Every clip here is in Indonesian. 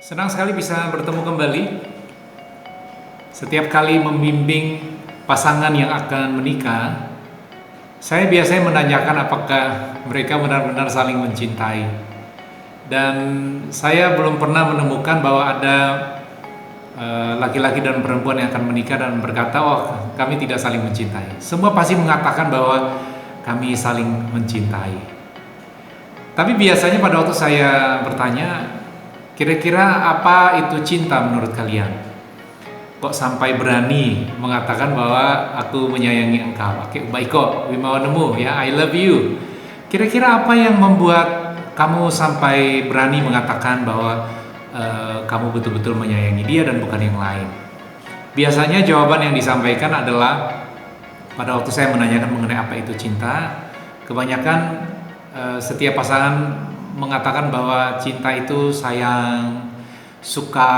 Senang sekali bisa bertemu kembali. Setiap kali membimbing pasangan yang akan menikah, saya biasanya menanyakan apakah mereka benar-benar saling mencintai. Dan saya belum pernah menemukan bahwa ada laki-laki dan perempuan yang akan menikah dan berkata, "Oh, kami tidak saling mencintai." Semua pasti mengatakan bahwa kami saling mencintai. Tapi biasanya pada waktu saya bertanya, kira-kira apa itu cinta menurut kalian? Kok sampai berani mengatakan bahwa aku menyayangi engkau? Oke, baik kok, Wimawa nemu ya, I love you. Kira-kira apa yang membuat kamu sampai berani mengatakan bahwa kamu betul-betul menyayangi dia dan bukan yang lain? Biasanya jawaban yang disampaikan adalah pada waktu saya menanyakan mengenai apa itu cinta, kebanyakan setiap pasangan mengatakan bahwa cinta itu sayang, suka,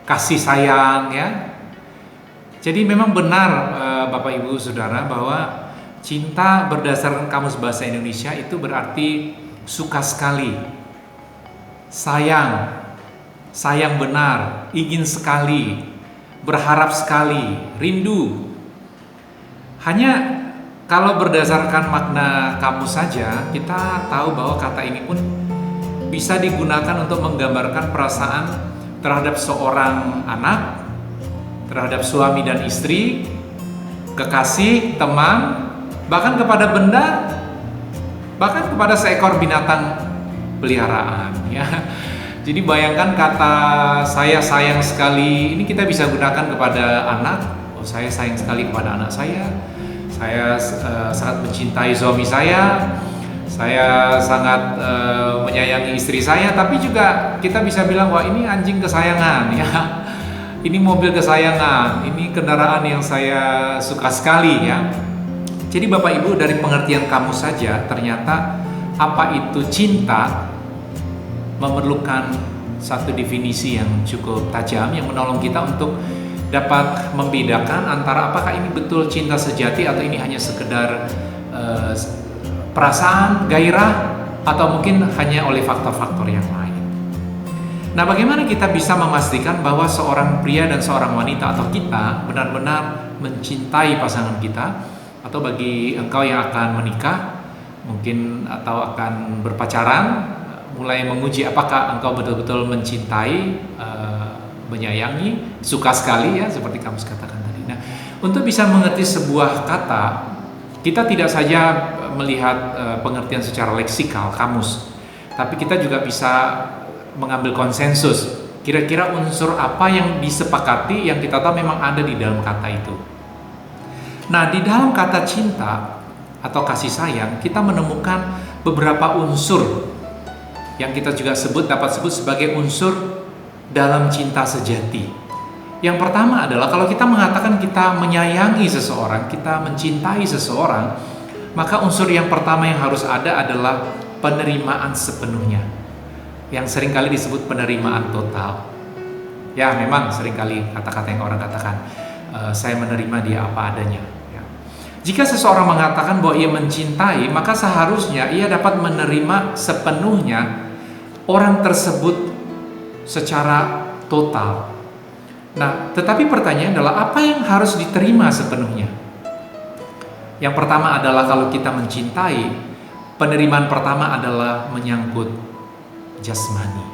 kasih sayang ya. Jadi memang benar Bapak Ibu Saudara bahwa cinta berdasarkan Kamus Bahasa Indonesia itu berarti suka sekali, sayang, sayang benar, ingin sekali, berharap sekali, rindu. Hanya kalau berdasarkan makna kamus saja, kita tahu bahwa kata ini pun bisa digunakan untuk menggambarkan perasaan terhadap seorang anak, terhadap suami dan istri, kekasih, teman, bahkan kepada benda, bahkan kepada seekor binatang peliharaan ya. Jadi bayangkan kata saya sayang sekali, ini kita bisa gunakan kepada anak. Oh, saya sayang sekali kepada anak saya sangat mencintai suami saya sangat menyayangi istri saya. Tapi juga kita bisa bilang, wah ini anjing kesayangan ya, ini mobil kesayangan, ini kendaraan yang saya suka sekali ya. Jadi Bapak Ibu, dari pengertian kamu saja ternyata apa itu cinta memerlukan satu definisi yang cukup tajam yang menolong kita untuk dapat membedakan antara apakah ini betul cinta sejati atau ini hanya sekedar perasaan, gairah, atau mungkin hanya oleh faktor-faktor yang lain. Nah, bagaimana kita bisa memastikan bahwa seorang pria dan seorang wanita atau kita benar-benar mencintai pasangan kita? Atau bagi engkau yang akan menikah mungkin atau akan berpacaran, mulai menguji apakah engkau betul-betul mencintai, menyayangi, suka sekali ya, seperti kamu katakan tadi. Nah, untuk bisa mengerti sebuah kata, kita tidak saja melihat pengertian secara leksikal, kamus, tapi kita juga bisa mengambil konsensus. Kira-kira unsur apa yang disepakati yang kita tahu memang ada di dalam kata itu. Nah, di dalam kata cinta atau kasih sayang, kita menemukan beberapa unsur yang kita juga dapat sebut sebagai unsur dalam cinta sejati. Yang pertama adalah kalau kita mengatakan kita menyayangi seseorang, kita mencintai seseorang, maka unsur yang pertama yang harus ada adalah penerimaan sepenuhnya, yang seringkali disebut penerimaan total. Ya, memang seringkali kata-kata yang orang katakan, saya menerima dia apa adanya. Jika seseorang mengatakan bahwa ia mencintai, maka seharusnya ia dapat menerima sepenuhnya orang tersebut secara total. Nah, tetapi pertanyaan adalah apa yang harus diterima sepenuhnya? Yang pertama adalah kalau kita mencintai, penerimaan pertama adalah menyangkut jasmani.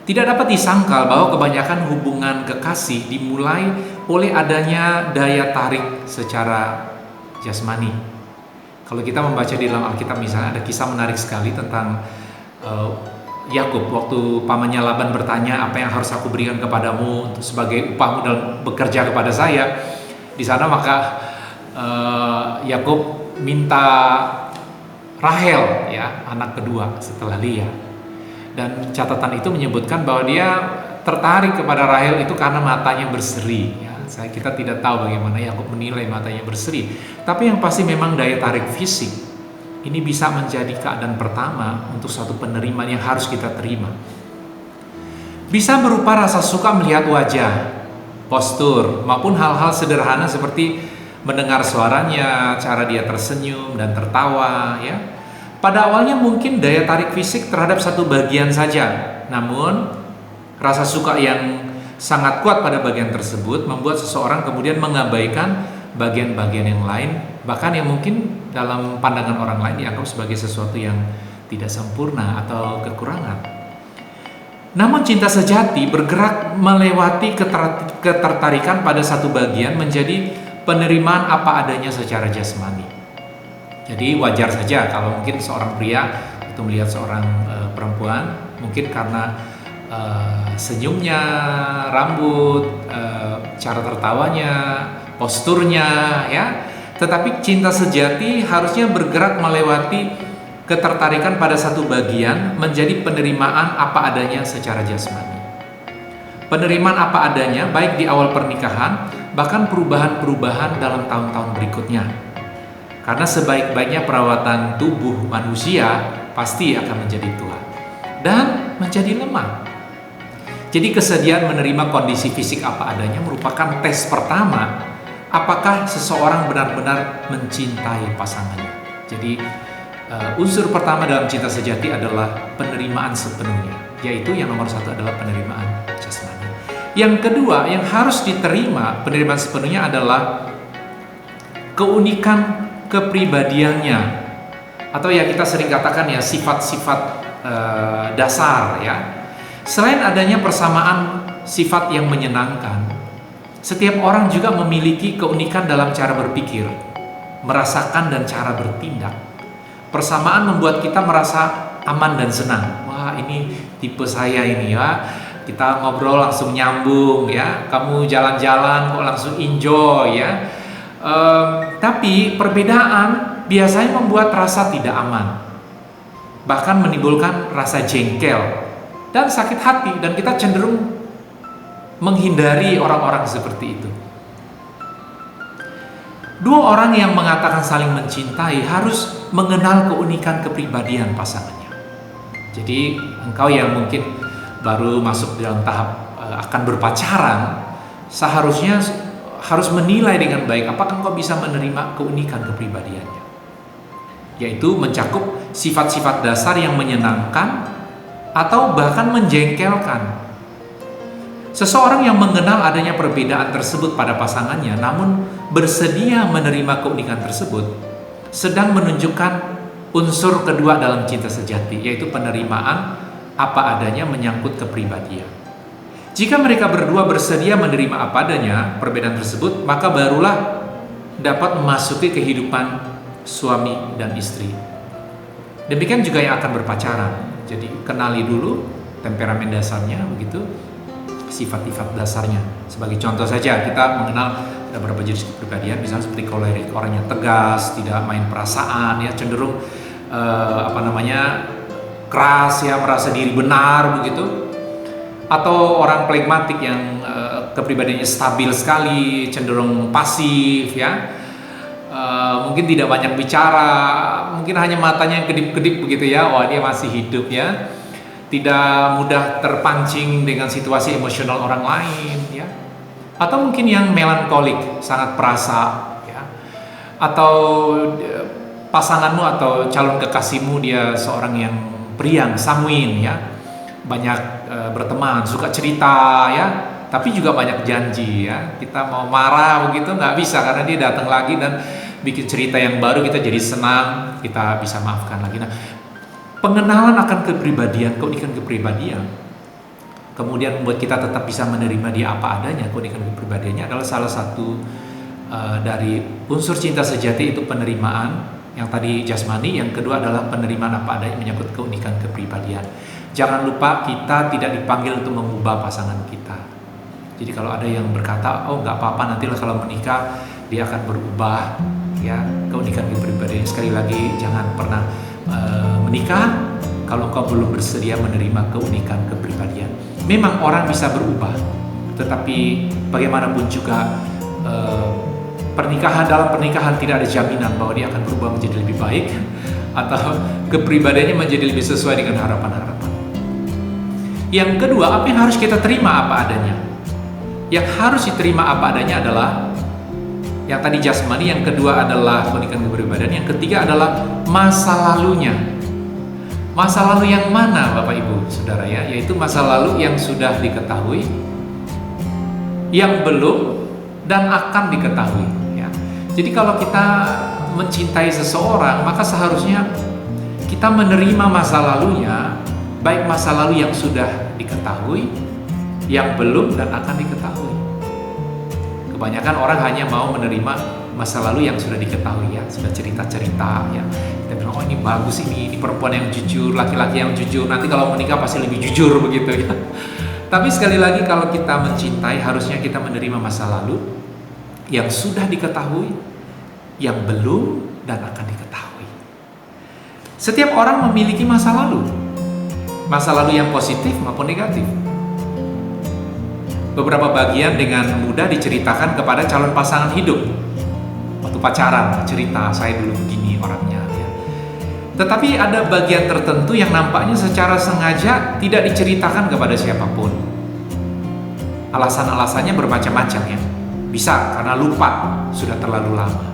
Tidak dapat disangkal bahwa kebanyakan hubungan kekasih dimulai oleh adanya daya tarik secara jasmani. Kalau kita membaca di dalam Alkitab misalnya ada kisah menarik sekali tentang Yakub waktu pamannya Laban bertanya, apa yang harus aku berikan kepadamu untuk sebagai upahmu dalam bekerja kepada saya. Di sana maka Yakub minta Rahel ya, anak kedua setelah Lia. Dan catatan itu menyebutkan bahwa dia tertarik kepada Rahel itu karena matanya berseri ya. Kita tidak tahu bagaimana Yakub menilai matanya berseri, tapi yang pasti memang daya tarik fisik ini bisa menjadi keadaan pertama untuk suatu penerimaan yang harus kita terima. Bisa berupa rasa suka melihat wajah, postur, maupun hal-hal sederhana seperti mendengar suaranya, cara dia tersenyum dan tertawa ya. Pada awalnya mungkin daya tarik fisik terhadap satu bagian saja, namun rasa suka yang sangat kuat pada bagian tersebut membuat seseorang kemudian mengabaikan bagian-bagian yang lain, bahkan yang mungkin dalam pandangan orang lain dianggap sebagai sesuatu yang tidak sempurna atau kekurangan. Namun cinta sejati bergerak melewati ketertarikan pada satu bagian menjadi penerimaan apa adanya secara jasmani. Jadi wajar saja kalau mungkin seorang pria itu melihat seorang perempuan, mungkin karena senyumnya, rambut, cara tertawanya, posturnya, ya. Tetapi cinta sejati harusnya bergerak melewati ketertarikan pada satu bagian menjadi penerimaan apa adanya secara jasmani. Penerimaan apa adanya baik di awal pernikahan, bahkan perubahan-perubahan dalam tahun-tahun berikutnya. Karena sebaik-baiknya perawatan tubuh manusia pasti akan menjadi tua dan menjadi lemah. Jadi kesediaan menerima kondisi fisik apa adanya merupakan tes pertama apakah seseorang benar-benar mencintai pasangannya. Jadi unsur pertama dalam cinta sejati adalah penerimaan sepenuhnya, yaitu yang nomor satu adalah penerimaan jasmani. Yang kedua yang harus diterima penerimaan sepenuhnya adalah keunikan kepribadiannya, atau ya kita sering katakan ya sifat-sifat dasar ya. Selain adanya persamaan sifat yang menyenangkan, setiap orang juga memiliki keunikan dalam cara berpikir, merasakan dan cara bertindak. Persamaan membuat kita merasa aman dan senang. Wah, ini tipe saya ini ya. Kita ngobrol langsung nyambung ya. Kamu jalan-jalan kok langsung enjoy ya. Tapi perbedaan biasanya membuat rasa tidak aman. Bahkan menimbulkan rasa jengkel dan sakit hati, dan kita cenderung menghindari orang-orang seperti itu. Dua orang yang mengatakan saling mencintai harus mengenal keunikan kepribadian pasangannya. Jadi engkau yang mungkin baru masuk dalam tahap akan berpacaran, seharusnya harus menilai dengan baik apakah engkau bisa menerima keunikan kepribadiannya, yaitu mencakup sifat-sifat dasar yang menyenangkan atau bahkan menjengkelkan. Seseorang yang mengenal adanya perbedaan tersebut pada pasangannya namun bersedia menerima keunikan tersebut sedang menunjukkan unsur kedua dalam cinta sejati, yaitu penerimaan apa adanya menyangkut kepribadian. Jika mereka berdua bersedia menerima apa adanya perbedaan tersebut, maka barulah dapat memasuki kehidupan suami dan istri. Demikian juga yang akan berpacaran. Jadi kenali dulu temperamen dasarnya, begitu, sifat-sifat dasarnya. Sebagai contoh saja, kita mengenal ada beberapa jenis kepribadian, misalnya seperti kolerik, orang yang tegas, tidak main perasaan, ya cenderung keras, ya merasa diri benar, begitu. Atau orang flegmatik yang kepribadiannya stabil sekali, cenderung pasif, ya. Mungkin tidak banyak bicara, mungkin hanya matanya yang kedip-kedip begitu ya. Wah, dia masih hidup ya. Tidak mudah terpancing dengan situasi emosional orang lain ya. Atau mungkin yang melankolik, sangat perasa ya. Atau pasanganmu atau calon kekasihmu dia seorang yang periang, sanguin ya. Banyak berteman, suka cerita ya, tapi juga banyak janji ya. Kita mau marah begitu nggak bisa karena dia datang lagi dan bikin cerita yang baru, kita jadi senang, kita bisa maafkan lagi. Nah, pengenalan akan kepribadian, keunikan kepribadian, kemudian membuat kita tetap bisa menerima dia apa adanya, keunikan kepribadiannya adalah salah satu dari unsur cinta sejati, itu penerimaan. Yang tadi jasmani, yang kedua adalah penerimaan apa adanya menyangkut keunikan kepribadian. Jangan lupa kita tidak dipanggil untuk mengubah pasangan kita. Jadi kalau ada yang berkata, oh nggak apa-apa nantilah kalau menikah dia akan berubah, ya keunikan kepribadian. Sekali lagi, jangan pernah menikah kalau engkau belum bersedia menerima keunikan kepribadian. Memang orang bisa berubah, tetapi bagaimanapun juga dalam pernikahan tidak ada jaminan bahwa dia akan berubah menjadi lebih baik atau kepribadiannya menjadi lebih sesuai dengan harapan-harapan. Yang kedua, apa yang harus kita terima apa adanya? Yang harus diterima apa adanya adalah yang tadi jasmani, yang kedua adalah keunikan kepribadian, yang ketiga adalah masa lalunya. Masa lalu yang mana Bapak Ibu Saudara ya? Yaitu masa lalu yang sudah diketahui, yang belum, dan akan diketahui ya. Jadi kalau kita mencintai seseorang, maka seharusnya kita menerima masa lalunya, baik masa lalu yang sudah diketahui, yang belum, dan akan diketahui. Kebanyakan orang hanya mau menerima masa lalu yang sudah diketahui ya, sudah cerita-cerita ya. Kita bilang, oh ini bagus, ini perempuan yang jujur, laki-laki yang jujur, nanti kalau menikah pasti lebih jujur begitu ya. Tapi sekali lagi kalau kita mencintai, harusnya kita menerima masa lalu yang sudah diketahui, yang belum, dan akan diketahui. Setiap orang memiliki masa lalu yang positif maupun negatif. Beberapa bagian dengan mudah diceritakan kepada calon pasangan hidup. Waktu pacaran, cerita saya dulu begini orangnya ya. Tetapi ada bagian tertentu yang nampaknya secara sengaja tidak diceritakan kepada siapapun. Alasan-alasannya bermacam-macam ya. Bisa karena lupa, sudah terlalu lama,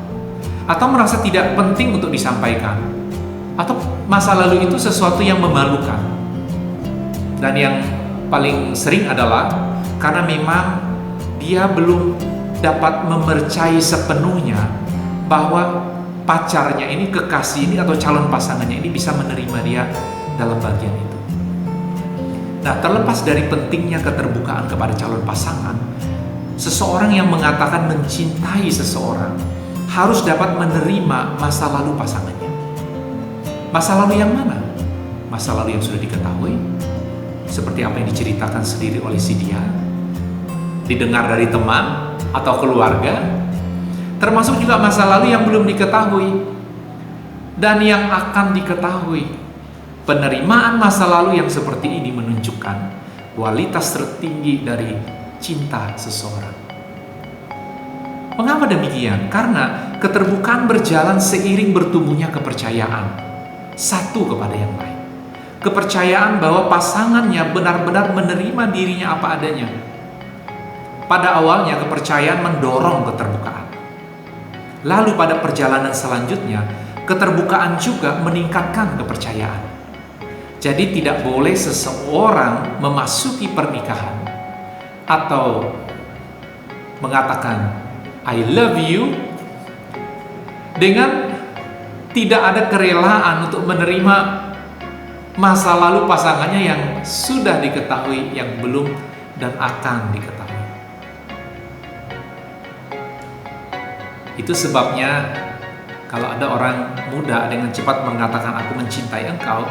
atau merasa tidak penting untuk disampaikan, atau masa lalu itu sesuatu yang memalukan. Dan yang paling sering adalah karena memang dia belum dapat memercayai sepenuhnya bahwa pacarnya ini, kekasih ini, atau calon pasangannya ini bisa menerima dia dalam bagian itu. Nah, terlepas dari pentingnya keterbukaan kepada calon pasangan, seseorang yang mengatakan mencintai seseorang harus dapat menerima masa lalu pasangannya. Masa lalu yang mana? Masa lalu yang sudah diketahui, seperti apa yang diceritakan sendiri oleh si dia, didengar dari teman atau keluarga, termasuk juga masa lalu yang belum diketahui dan yang akan diketahui. Penerimaan masa lalu yang seperti ini menunjukkan kualitas tertinggi dari cinta seseorang. Mengapa demikian? Karena keterbukaan berjalan seiring bertumbuhnya kepercayaan satu kepada yang lain. Kepercayaan bahwa pasangannya benar-benar menerima dirinya apa adanya. Pada awalnya kepercayaan mendorong keterbukaan. Lalu pada perjalanan selanjutnya, keterbukaan juga meningkatkan kepercayaan. Jadi tidak boleh seseorang memasuki pernikahan atau mengatakan I love you dengan tidak ada kerelaan untuk menerima masa lalu pasangannya yang sudah diketahui, yang belum, dan akan diketahui. Itu sebabnya kalau ada orang muda dengan cepat mengatakan aku mencintai engkau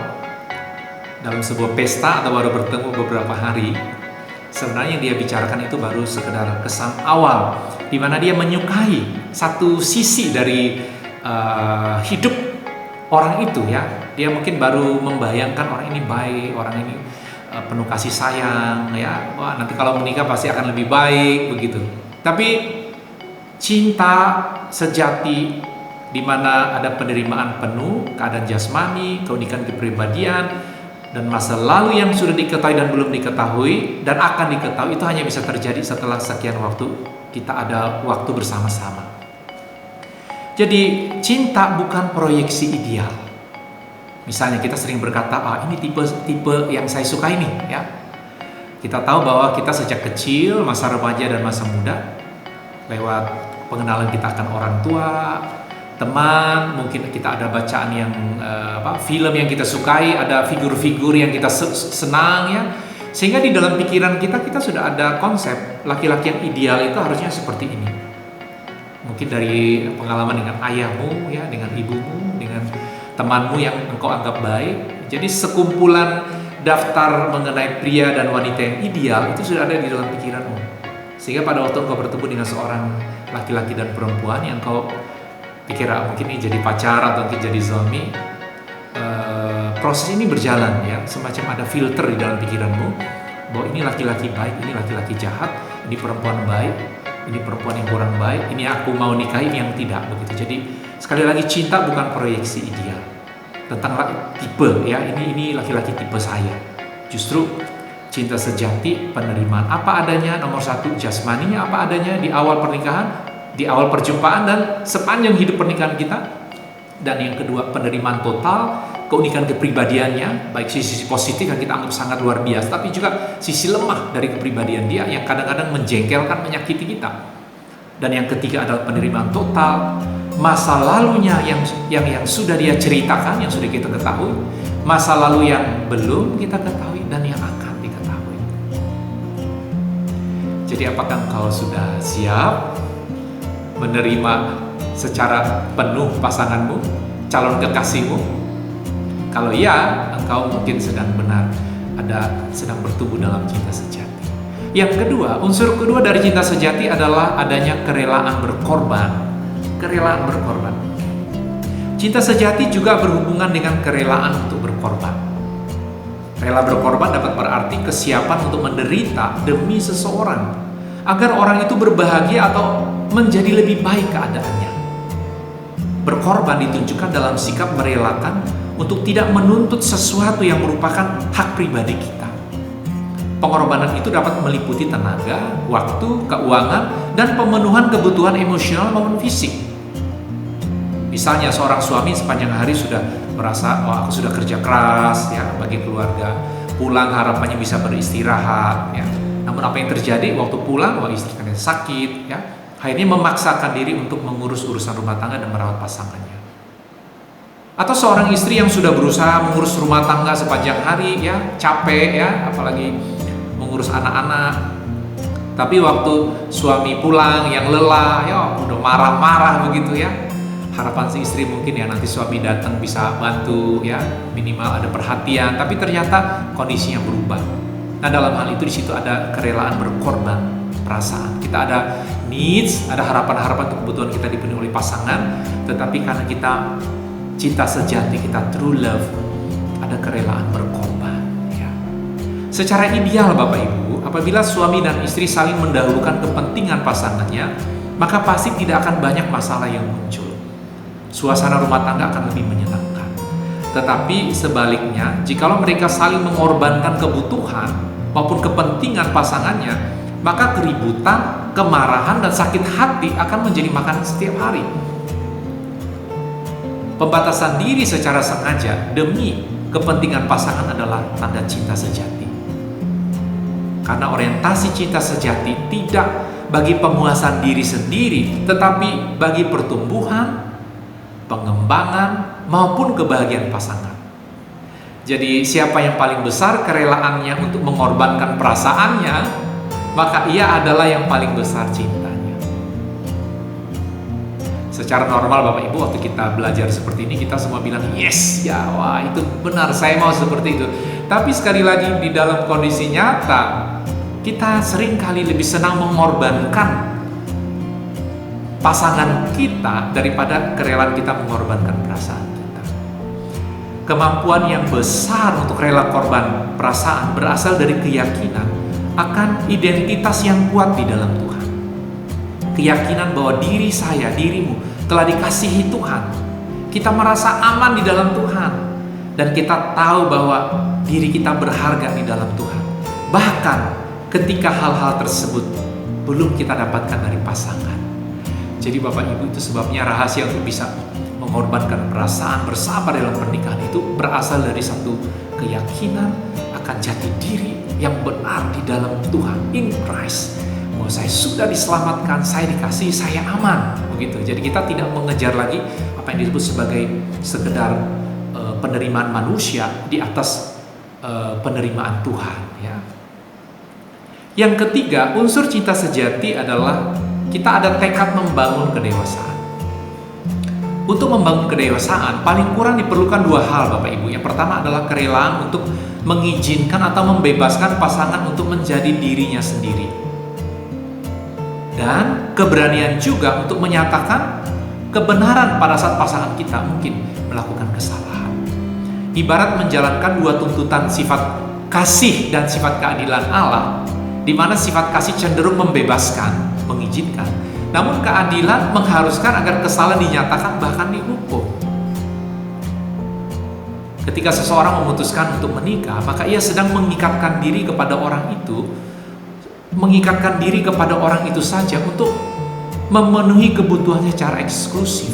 dalam sebuah pesta atau baru bertemu beberapa hari, sebenarnya yang dia bicarakan itu baru sekedar kesan awal, di mana dia menyukai satu sisi dari hidup orang itu ya. Dia mungkin baru membayangkan orang ini baik, orang ini penuh kasih sayang ya. Wah, nanti kalau menikah pasti akan lebih baik begitu. Tapi cinta sejati di mana ada penerimaan penuh, keadaan jasmani, keunikan kepribadian, dan masa lalu yang sudah diketahui dan belum diketahui dan akan diketahui, itu hanya bisa terjadi setelah sekian waktu kita ada waktu bersama-sama. Jadi cinta bukan proyeksi ideal. Misalnya kita sering berkata, ini tipe yang saya suka ini ya. Kita tahu bahwa kita sejak kecil, masa remaja dan masa muda, lewat pengenalan kita akan orang tua, teman, mungkin kita ada bacaan yang film yang kita sukai, ada figur-figur yang kita senang ya. Sehingga di dalam pikiran kita sudah ada konsep laki-laki yang ideal itu harusnya seperti ini. Mungkin dari pengalaman dengan ayahmu ya, dengan ibumu, dengan temanmu yang engkau anggap baik. Jadi sekumpulan daftar mengenai pria dan wanita yang ideal itu sudah ada di dalam pikiranmu. Sehingga pada waktu engkau bertemu dengan seorang laki-laki dan perempuan yang engkau pikir mungkin ini jadi pacar atau mungkin jadi suami, proses ini berjalan ya, semacam ada filter di dalam pikiranmu bahwa ini laki-laki baik, ini laki-laki jahat, ini perempuan baik, ini perempuan yang kurang baik, ini aku mau nikahi, ini yang tidak begitu. Jadi sekali lagi cinta bukan proyeksi ideal tentang tipe ya, ini laki-laki tipe saya. Justru cinta sejati penerimaan apa adanya, nomor satu jasmaninya apa adanya di awal pernikahan, di awal perjumpaan dan sepanjang hidup pernikahan kita. Dan yang kedua penerimaan total keunikan kepribadiannya, baik sisi positif yang kita anggap sangat luar biasa, tapi juga sisi lemah dari kepribadian dia yang kadang-kadang menjengkelkan, menyakiti kita. Dan yang ketiga adalah penerimaan total, masa lalunya yang sudah dia ceritakan, yang sudah kita ketahui, masa lalu yang belum kita ketahui, dan yang akan diketahui. Jadi apakah engkau sudah siap menerima secara penuh pasanganmu, calon kekasihmu? Kalau iya, engkau mungkin sedang bertumbuh dalam cinta sejati. Yang kedua, unsur kedua dari cinta sejati adalah adanya kerelaan berkorban. Kerelaan berkorban. Cinta sejati juga berhubungan dengan kerelaan untuk berkorban. Rela berkorban dapat berarti kesiapan untuk menderita demi seseorang, agar orang itu berbahagia atau menjadi lebih baik keadaannya. Berkorban ditunjukkan dalam sikap merelakan untuk tidak menuntut sesuatu yang merupakan hak pribadi kita. Pengorbanan itu dapat meliputi tenaga, waktu, keuangan, dan pemenuhan kebutuhan emosional maupun fisik. Misalnya seorang suami sepanjang hari sudah merasa, aku sudah kerja keras ya bagi keluarga, pulang harapannya bisa beristirahat ya. Namun apa yang terjadi waktu pulang, istrinya sakit ya, akhirnya memaksakan diri untuk mengurus urusan rumah tangga dan merawat pasangannya. Atau seorang istri yang sudah berusaha mengurus rumah tangga sepanjang hari ya, capek ya, apalagi mengurus anak-anak. Tapi waktu suami pulang yang lelah ya, udah marah-marah begitu ya. Harapan si istri mungkin ya nanti suami datang bisa bantu ya, minimal ada perhatian, tapi ternyata kondisinya berubah. Nah, dalam hal itu di situ ada kerelaan berkorban perasaan. Kita ada needs, ada harapan-harapan untuk kebutuhan kita dipenuhi oleh pasangan, tetapi karena kita cinta sejati, kita true love, ada kerelaan berkorban ya. Secara ideal Bapak Ibu, apabila suami dan istri saling mendahulukan kepentingan pasangannya, maka pasti tidak akan banyak masalah yang muncul. Suasana rumah tangga akan lebih menyenangkan. Tetapi sebaliknya, jikalau mereka saling mengorbankan kebutuhan maupun kepentingan pasangannya, maka keributan, kemarahan, dan sakit hati akan menjadi makanan setiap hari. Pembatasan diri secara sengaja demi kepentingan pasangan adalah tanda cinta sejati. Karena orientasi cinta sejati tidak bagi pemuasan diri sendiri, tetapi bagi pertumbuhan, pengembangan, maupun kebahagiaan pasangan. Jadi siapa yang paling besar kerelaannya untuk mengorbankan perasaannya, maka ia adalah yang paling besar cintanya. Secara normal Bapak Ibu, waktu kita belajar seperti ini, kita semua bilang yes ya, wah itu benar, saya mau seperti itu. Tapi sekali lagi di dalam kondisi nyata, kita sering kali lebih senang mengorbankan pasangan kita daripada kerelaan kita mengorbankan perasaan kita. Kemampuan yang besar untuk rela korban perasaan berasal dari keyakinan akan identitas yang kuat di dalam Tuhan. Keyakinan bahwa diri saya, dirimu telah dikasihi Tuhan. Kita merasa aman di dalam Tuhan. Dan kita tahu bahwa diri kita berharga di dalam Tuhan. Bahkan ketika hal-hal tersebut belum kita dapatkan dari pasangan. Jadi Bapak Ibu, itu sebabnya rahasia untuk bisa mengorbankan perasaan bersama dalam pernikahan itu berasal dari satu keyakinan akan jati diri yang benar di dalam Tuhan, in Christ, bahwa saya sudah diselamatkan, saya dikasihi, saya aman, begitu. Jadi kita tidak mengejar lagi apa yang disebut sebagai sekedar penerimaan manusia di atas penerimaan Tuhan ya. Yang ketiga, unsur cinta sejati adalah kita ada tekad membangun kedewasaan. Untuk membangun kedewasaan, paling kurang diperlukan dua hal Bapak Ibu. Yang pertama adalah kerelaan untuk mengizinkan atau membebaskan pasangan untuk menjadi dirinya sendiri. Dan keberanian juga untuk menyatakan kebenaran pada saat pasangan kita mungkin melakukan kesalahan. Ibarat menjalankan dua tuntutan sifat kasih dan sifat keadilan Allah, di mana sifat kasih cenderung membebaskan, mengizinkan. Namun keadilan mengharuskan agar kesalahan dinyatakan bahkan dihukum. Ketika seseorang memutuskan untuk menikah, maka ia sedang mengikatkan diri kepada orang itu, mengikatkan diri kepada orang itu saja untuk memenuhi kebutuhannya secara eksklusif,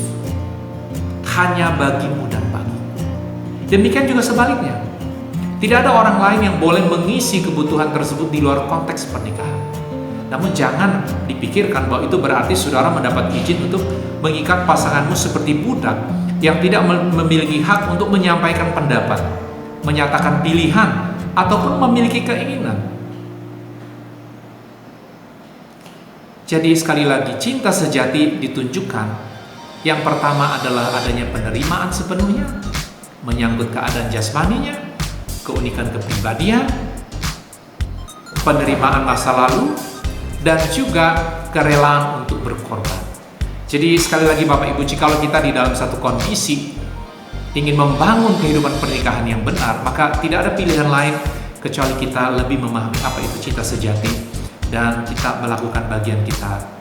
hanya bagimu dan bagiku. Demikian juga sebaliknya. Tidak ada orang lain yang boleh mengisi kebutuhan tersebut di luar konteks pernikahan. Namun jangan dipikirkan bahwa itu berarti saudara mendapat izin untuk mengikat pasanganmu seperti budak yang tidak memiliki hak untuk menyampaikan pendapat, menyatakan pilihan, ataupun memiliki keinginan. Jadi sekali lagi, cinta sejati ditunjukkan. Yang pertama adalah adanya penerimaan sepenuhnya, menyangkut keadaan jasmaninya, keunikan kepribadian, penerimaan masa lalu, dan juga kerelaan untuk berkorban. Jadi sekali lagi Bapak Ibu, jikalau kita di dalam satu kondisi ingin membangun kehidupan pernikahan yang benar, maka tidak ada pilihan lain kecuali kita lebih memahami apa itu cinta sejati dan kita melakukan bagian kita